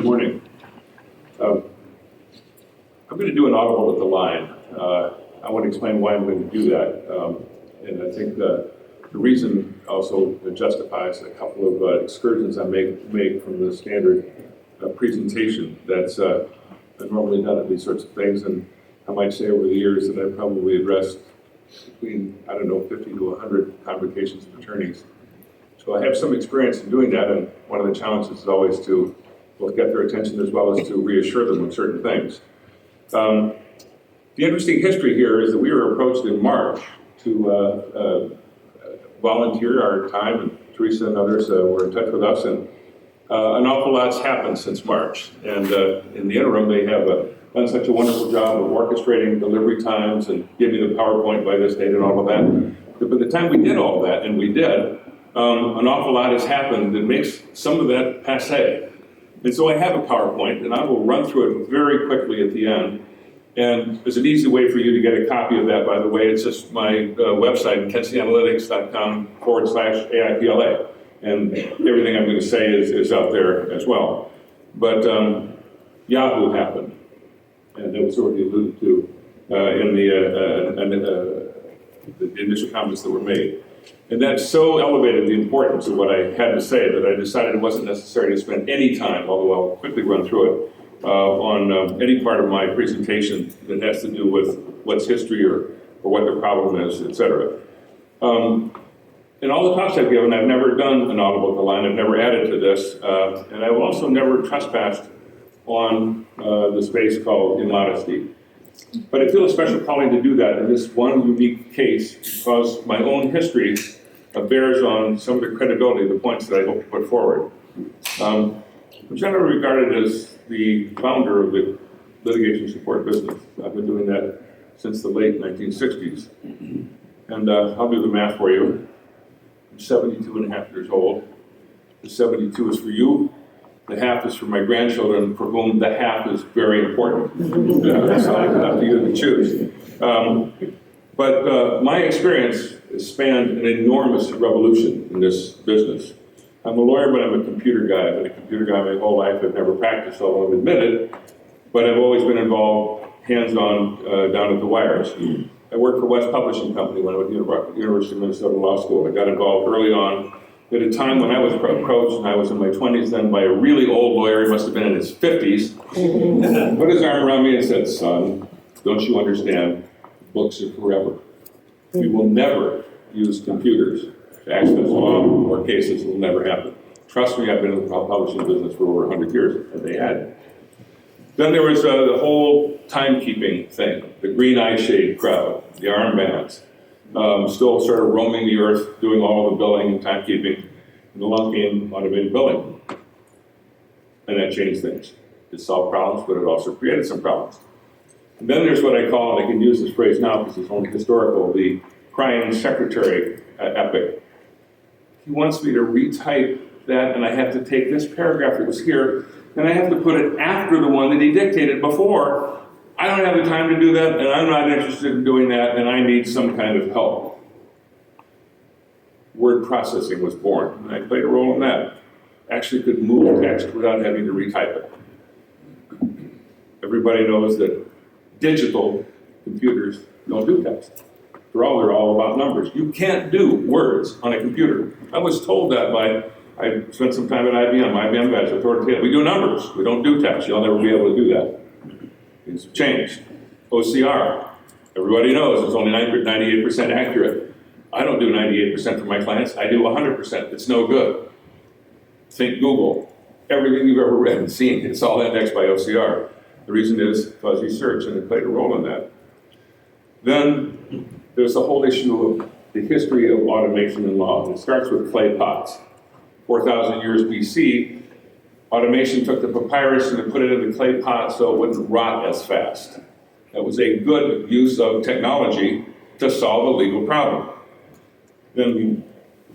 Good morning. I'm going to do an audible at the line. I want to explain why I'm going to do that. And I think the reason also justifies a couple of excursions I make from the standard presentation that's normally done at these sorts of things. And I might say over the years that I've probably addressed between, 50 to 100 convocations of attorneys. So I have some experience in doing that, and one of the challenges is always to both get their attention as well as to reassure them of certain things. The interesting history here is that we were approached in March to volunteer our time, and Teresa and others were in touch with us, and an awful lot's happened since March. And in the interim, they have done such a wonderful job of orchestrating delivery times and giving the PowerPoint by this date and all of that. But by the time we did all that, and we did, an awful lot has happened that makes some of that passé. And so I have a PowerPoint, and I will run through it very quickly at the end. And there's an easy way for you to get a copy of that, by the way. It's just my website, kenseyanalytics.com/AIPLA. And everything I'm going to say is out there as well. But Yahoo happened, and that was already alluded to in the initial comments that were made. And that so elevated the importance of what I had to say that I decided it wasn't necessary to spend any time, although I'll quickly run through it, on any part of my presentation that has to do with what's history or what the problem is, etc. In all the talks I've given, I've never done an audible at the line. I've never added to this, and I've also never trespassed on the space called immodesty. But I feel a special calling to do that in this one unique case because my own history bears on some of the credibility of the points that I hope to put forward. I'm generally regarded as the founder of the litigation support business. I've been doing that since the late 1960s. And I'll do the math for you. I'm 72 and a half years old. The 72 is for you. The half is for my grandchildren, for whom the half is very important. So it's up to you to choose. But my experience has spanned an enormous revolution in this business. I'm a lawyer, but I'm a computer guy. I've been a computer guy my whole life. I've never practiced, although I've admitted, but I've always been involved hands-on down at the wires. I worked for West Publishing Company when I was at the University of Minnesota Law School. I got involved early on at a time when I was approached, and I was in my 20s then, by a really old lawyer. He must have been in his 50s. Put his arm around me and said, "Son, don't you understand? Books are forever. We will never use computers to access law or cases. It will never happen. Trust me, I've been in the publishing business for over 100 years," and they had. Then there was the whole timekeeping thing, the green eye shade crowd, the armbands. Still sort of roaming the earth, doing all the billing and timekeeping, and along came automated billing. And that changed things. It solved problems, but it also created some problems. And then there's what I call, and I can use this phrase now because it's only historical, the crying secretary epic. He wants me to retype that, and I have to take this paragraph that was here, and I have to put it after the one that he dictated before. I don't have the time to do that, and I'm not interested in doing that, and I need some kind of help. Word processing was born, and I played a role in that. Actually could move text without having to retype it. Everybody knows that digital computers don't do text. They're all about numbers. You can't do words on a computer. I was told that I spent some time at IBM. IBM guys are authoritative. We do numbers. We don't do text. You'll never be able to do that. It's changed. OCR, everybody knows it's only 98% accurate. I don't do 98% for my clients. I do 100%. It's no good. Think Google. Everything you've ever read and seen, it's all indexed by OCR. The reason is fuzzy search, and it played a role in that. Then there's the whole issue of the history of automation in law. And it starts with clay pots. 4,000 years BC, automation took the papyrus and put it in the clay pot so it wouldn't rot as fast. That was a good use of technology to solve a legal problem. Then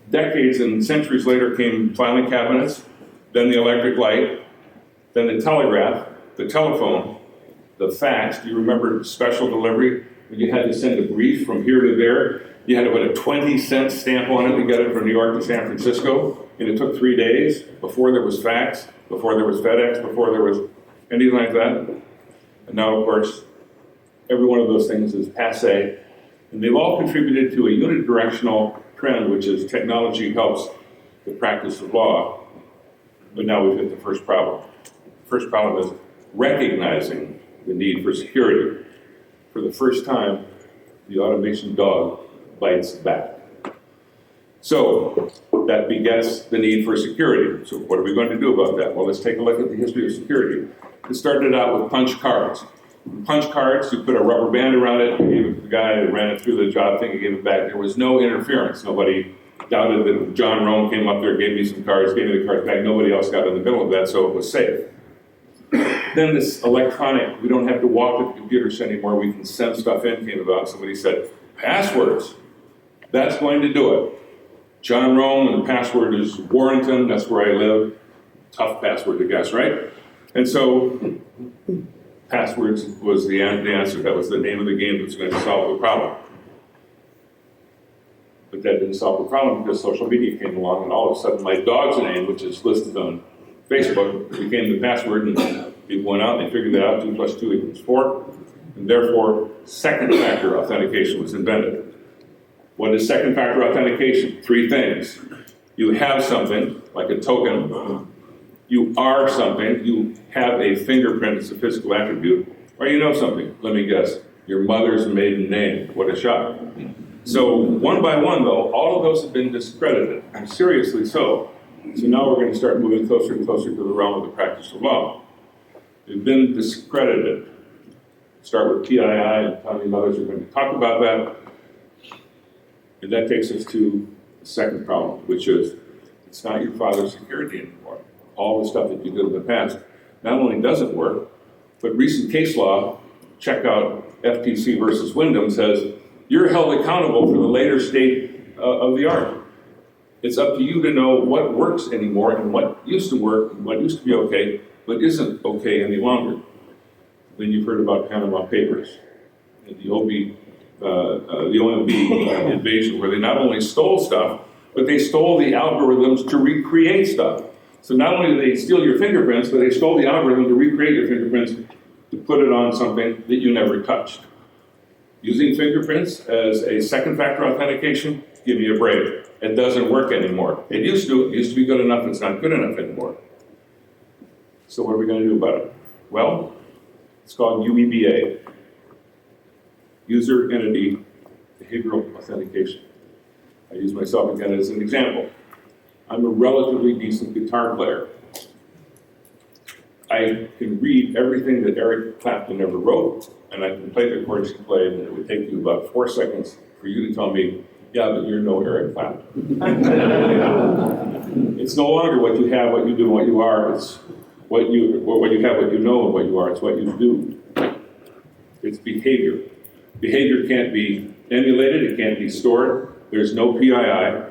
decades and centuries later came filing cabinets, then the electric light, then the telegraph, the telephone, the fax. Do you remember special delivery when you had to send a brief from here to there? You had to put a 20-cent stamp on it to get it from New York to San Francisco, and it took 3 days before there was fax, before there was FedEx, before there was anything like that. And now, of course, every one of those things is passé, and they've all contributed to a unidirectional trend, which is technology helps the practice of law. But now we've hit the first problem. The first problem is recognizing the need for security. For the first time, the automation dog bites back. So that begets the need for security. So what are we going to do about that? Well, let's take a look at the history of security. It started out with punch cards. Punch cards, you put a rubber band around it, you gave it to the guy that ran it through the job thing, and gave it back. There was no interference. Nobody doubted that John Rome came up there, gave me some cards, gave me the cards back. Nobody else got in the middle of that, so it was safe. Then this electronic, we don't have to walk to the computers anymore, we can send stuff in, came about. Somebody said, passwords, that's going to do it. John Rome, and the password is Warrington, that's where I live. Tough password to guess, right? And so, passwords was the answer. That was the name of the game that was going to solve the problem. But that didn't solve the problem because social media came along, and all of a sudden my dog's name, which is listed on Facebook, became the password, and people went out and they figured that out, 2 plus 2 equals 4, and therefore second factor authentication was invented. What is second factor authentication? 3 things. You have something, like a token, you are something, you have a fingerprint, it's a physical attribute, or you know something. Let me guess, your mother's maiden name. What a shock. So one by one, though, all of those have been discredited, and seriously so. So now we're going to start moving closer and closer to the realm of the practice of law. They've been discredited. Start with PII, and Tommy and others are going to talk about that. And that takes us to the second problem, which is it's not your father's security anymore. All the stuff that you did in the past not only doesn't work, but recent case law, check out FTC versus Wyndham, says you're held accountable for the later state of the art. It's up to you to know what works anymore and what used to work and what used to be okay, but isn't okay any longer. Then you've heard about Panama Papers and the OMB invasion, where they not only stole stuff, but they stole the algorithms to recreate stuff. So not only did they steal your fingerprints, but they stole the algorithm to recreate your fingerprints to put it on something that you never touched. Using fingerprints as a second factor authentication, give me a break. It doesn't work anymore. It used to be good enough, it's not good enough anymore. So what are we going to do about it? Well, it's called UEBA, User Entity Behavioral Authentication. I use myself again as an example. I'm a relatively decent guitar player. I can read everything that Eric Clapton ever wrote, and I can play the chords he played, and it would take you about 4 seconds for you to tell me, yeah, but you're no Eric Clapton. It's no longer what you have, what you do, and what you are. It's what you have, what you know, and what you are. It's what you do. It's behavior. Behavior can't be emulated. It can't be stored. There's no PII.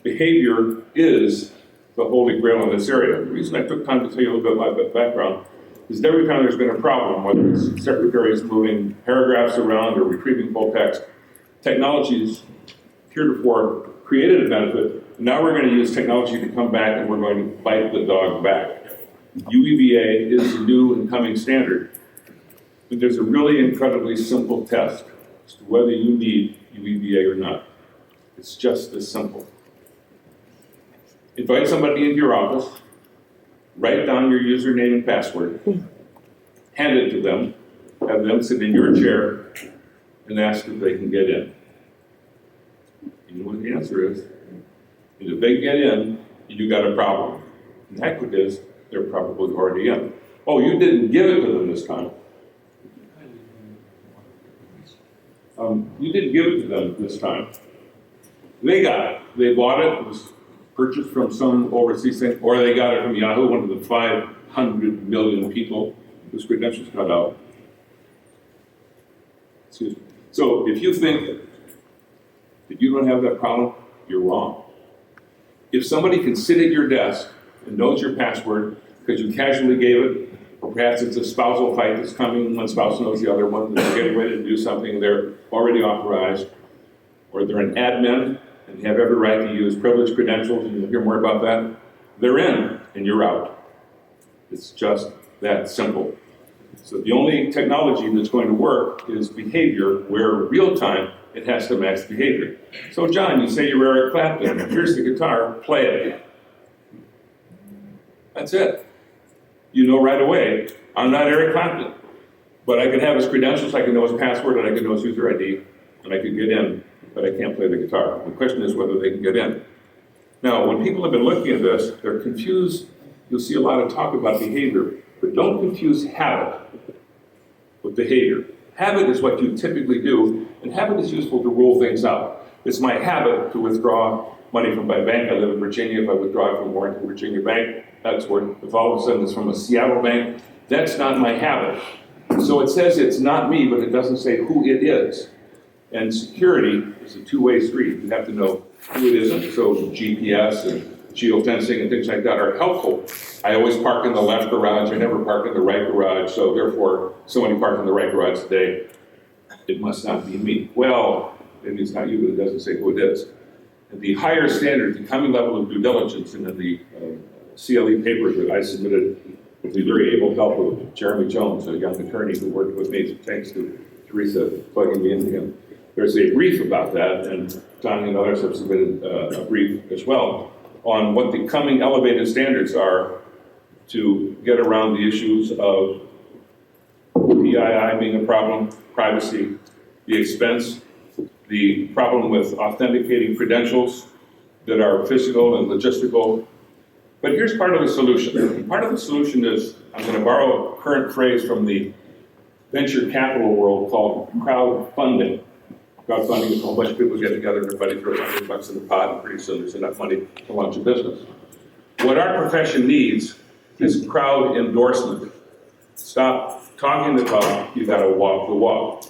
Behavior is the holy grail in this area. The reason I took time to tell you a little bit about that background is that every time there's been a problem, whether it's secretaries moving paragraphs around or retrieving full text, technologies heretofore created a benefit. Now we're going to use technology to come back, and we're going to bite the dog back. UEBA is the new and coming standard. But there's a really incredibly simple test as to whether you need UEBA or not. It's just this simple. Invite somebody into your office, write down your username and password, hand it to them, have them sit in your chair, and ask if they can get in. You know what the answer is? And if they get in, you got a problem. And the heck it is, they're probably already in. Oh, you didn't give it to them this time. You didn't give it to them this time. They got it. They bought it. It was purchased from some overseas thing, or they got it from Yahoo, one of the 500 million people whose credentials got out. Excuse me. So if you think that you don't have that problem, you're wrong. If somebody can sit at your desk and knows your password because you casually gave it, or perhaps it's a spousal fight that's coming, one spouse knows the other one, they're getting ready to do something, they're already authorized, or they're an admin and have every right to use privileged credentials, and you'll hear more about that, they're in and you're out. It's just that simple. So the only technology that's going to work is behavior, where real time it has to match behavior. So John, you say you're Eric Clapton, here's the guitar, play it. That's it. You know right away, I'm not Eric Clapton, but I can have his credentials, I can know his password, and I can know his user ID, and I can get in, but I can't play the guitar. The question is whether they can get in. Now, when people have been looking at this, they're confused. You'll see a lot of talk about behavior, but don't confuse habit with behavior. Habit is what you typically do, and habit is useful to rule things out. It's my habit to withdraw money from my bank. I live in Virginia. If I withdraw it from Warrington, Virginia bank, that's where, if all of a sudden it's from a Seattle bank, that's not my habit. So it says it's not me, but it doesn't say who it is. And security is a two-way street. You have to know who it isn't. So GPS and geofencing and things like that are helpful. I always park in the left garage. I never park in the right garage. So therefore, somebody parked in the right garage today, it must not be me. Well, maybe it's not you, but it doesn't say who it is. And the higher standard, the coming level of due diligence, and in the CLE papers that I submitted with the very able help of Jeremy Jones, a young attorney who worked with me, thanks to Teresa plugging me into him. There's a brief about that, and Tanya and others have submitted a brief as well on what the coming elevated standards are to get around the issues of PII being a problem, privacy, the expense, the problem with authenticating credentials that are physical and logistical. But here's part of the solution. Part of the solution is, I'm going to borrow a current phrase from the venture capital world called crowdfunding. Crowdfunding is a whole bunch of people get together, everybody throws $100 in the pot, and pretty soon there's enough money to launch a business. What our profession needs is crowd endorsement. Stop talking the talk, you gotta walk the walk.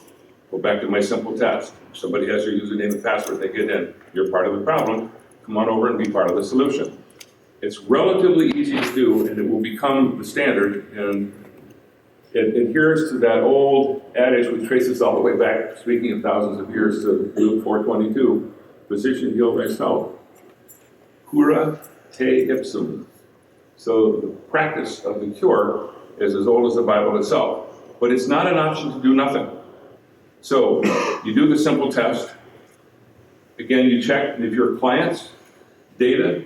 Go back to my simple test. If somebody has your username and password, they get in. You're part of the problem. Come on over and be part of the solution. It's relatively easy to do, and it will become the standard, and it adheres to that old adage which traces all the way back, speaking of thousands of years, to Luke 4:22, physician, heal thyself. Cura te ipsum. So the practice of the cure is as old as the Bible itself, but it's not an option to do nothing. So you do the simple test. Again, you check if your client's data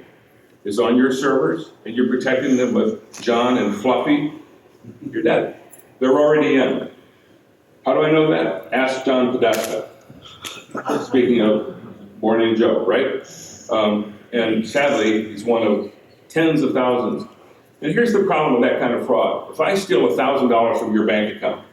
is on your servers and you're protecting them with John and Fluffy, you're dead. They're already in. How do I know that? Ask John Podesta. Speaking of Morning Joe, right? And sadly, he's one of tens of thousands. And here's the problem with that kind of fraud. If I steal $1,000 from your bank account,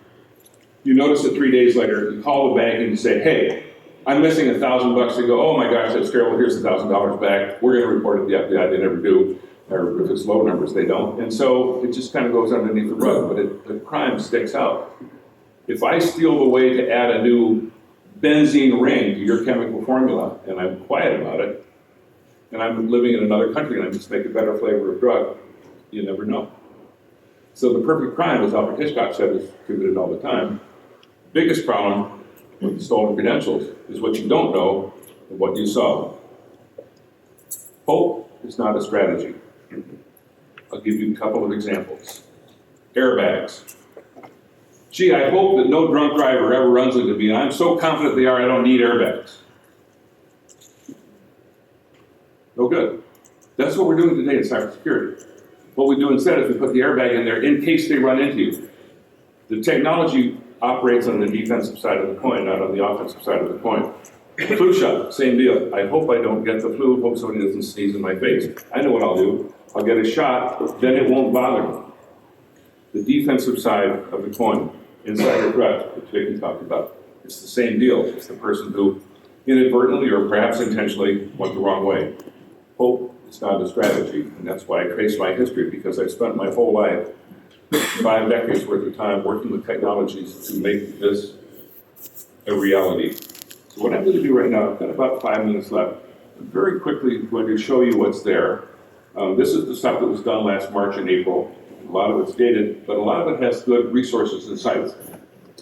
you notice that 3 days later, you call the bank and you say, hey, I'm missing $1,000. They go, oh my gosh, that's terrible, here's $1,000 back. We're gonna report it to the FBI, they never do. Or if it's low numbers, they don't. And so it just kind of goes underneath the rug, but the crime sticks out. If I steal the way to add a new benzene ring to your chemical formula, and I'm quiet about it, and I'm living in another country and I just make a better flavor of drug, you never know. So the perfect crime, as Alfred Hitchcock said, is committed all the time. Biggest problem with stolen credentials is what you don't know and what you saw. Hope is not a strategy. I'll give you a couple of examples. Airbags. Gee, I hope that no drunk driver ever runs into me, and I'm so confident they are, I don't need airbags. No good. That's what we're doing today in cybersecurity. What we do instead is we put the airbag in there in case they run into you. The technology operates on the defensive side of the coin, not on the offensive side of the coin. Flu shot, same deal. I hope I don't get the flu, hope somebody doesn't sneeze in my face. I know what I'll do. I'll get a shot, then it won't bother me. The defensive side of the coin, insider threat, which Vicky talked about, it's the same deal. It's the person who inadvertently or perhaps intentionally went the wrong way. Hope is not a strategy, and that's why I trace my history, because I spent my whole life, 5 decades worth of time, working with technologies to make this a reality. So what I'm going to do right now, I've got about 5 minutes left. I'm very quickly going to show you what's there. This is the stuff that was done last March and April. A lot of it's dated, but a lot of it has good resources and sites.